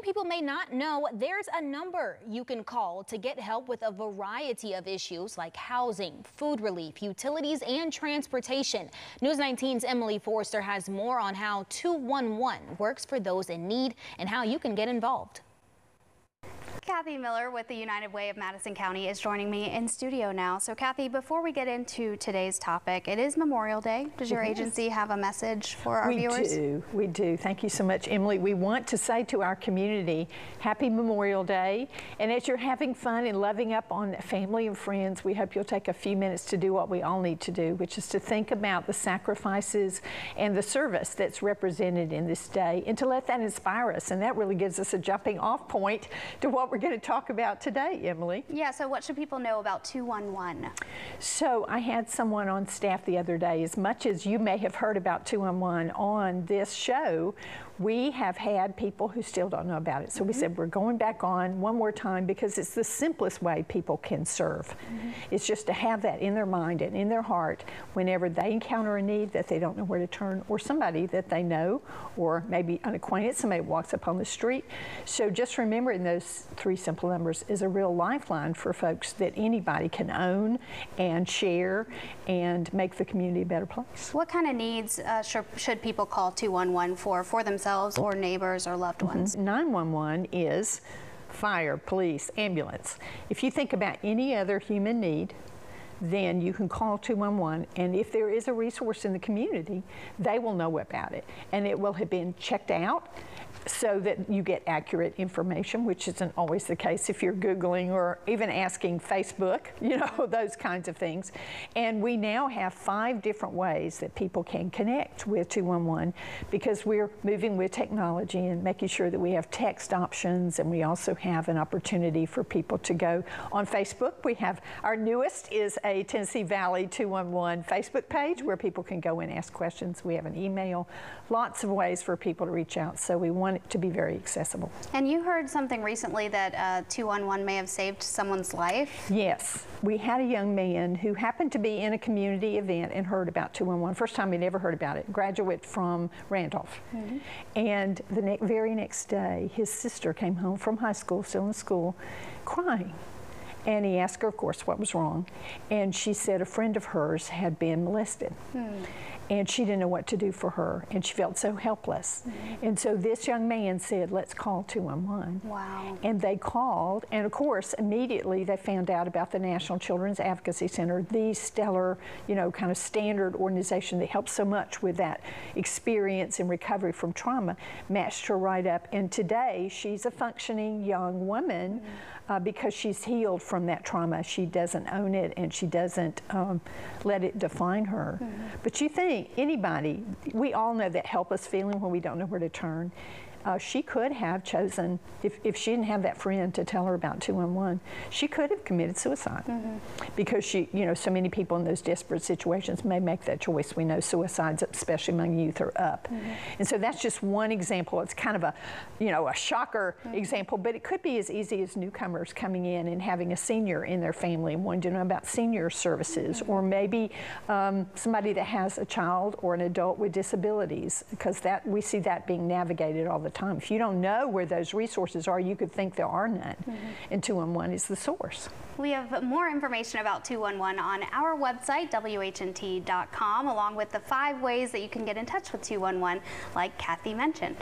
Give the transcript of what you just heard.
people may not know there's a number you can call to get help with a variety of issues like housing, food relief, utilities, and transportation. News 19's Emily Forster has more on how 211 works for those in need and how you can get involved. Kathy Miller with the United Way of Madison County is joining me in studio now. So Kathy, before we get into today's topic, it is Memorial Day. Does your agency have a message for our viewers? We do. Thank you so much, Emily. We want to say to our community, happy Memorial Day. And as you're having fun and loving up on family and friends, we hope you'll take a few minutes to do what we all need to do, which is to think about the sacrifices and the service that's represented in this day, and to let that inspire us. And that really gives us a jumping off point to what we're going to talk about today, Emily. Yeah, so what should people know about 211? So I had someone on staff the other day. As much as you may have heard about 211 on this show, we have had people who still don't know about it. So we said we're going back on one more time because it's the simplest way people can serve. It's just to have that in their mind and in their heart whenever they encounter a need that they don't know where to turn, or somebody that they know, or maybe an acquaintance, somebody walks up on the street. So just remembering those three simple numbers is a real lifeline for folks that anybody can own and share and make the community a better place. What kind of needs should people call 211 for themselves or neighbors or loved ones? 911 is fire, police, ambulance. If you think about any other human need, then you can call 211, and if there is a resource in the community, they will know about it, and it will have been checked out so that you get accurate information, which isn't always the case if you're Googling or even asking Facebook, you know, those kinds of things. And we now have 5 different ways that people can connect with 211 because we're moving with technology and making sure that we have text options, and we also have an opportunity for people to go on Facebook. We have our newest is a Tennessee Valley 211 Facebook page where people can go and ask questions. We have an email, lots of ways for people to reach out, so we want it to be very accessible. And you heard something recently that 211 may have saved someone's life? Yes. We had a young man who happened to be in a community event and heard about 211. First time he'd ever heard about it. Graduate from Randolph. And the very next day, his sister came home from high school, still in school, crying. And he asked her, of course, what was wrong. And she said a friend of hers had been molested. And she didn't know what to do for her, and she felt so helpless. And so this young man said, let's call 211. Wow. And they called, and of course, immediately they found out about the National Children's Advocacy Center, the stellar, you know, kind of standard organization that helps so much with that experience and recovery from trauma, matched her right up. And today, she's a functioning young woman because she's healed from that trauma. She doesn't own it, and she doesn't let it define her. But you think, anybody, we all know that helpless feeling when we don't know where to turn. She could have chosen, if she didn't have that friend to tell her about 211, she could have committed suicide because she, you know, so many people in those desperate situations may make that choice. We know suicides, especially among youth, are up. And so that's just one example. It's kind of a, you know, a shocker example, but it could be as easy as newcomers coming in and having a senior in their family and wanting to know about senior services, or maybe somebody that has a child or an adult with disabilities, because that we see that being navigated all the time. If you don't know where those resources are, you could think there are none. And 211 is the source. We have more information about 211 on our website, WHNT.com, along with the 5 ways that you can get in touch with 211, like Kathy mentioned.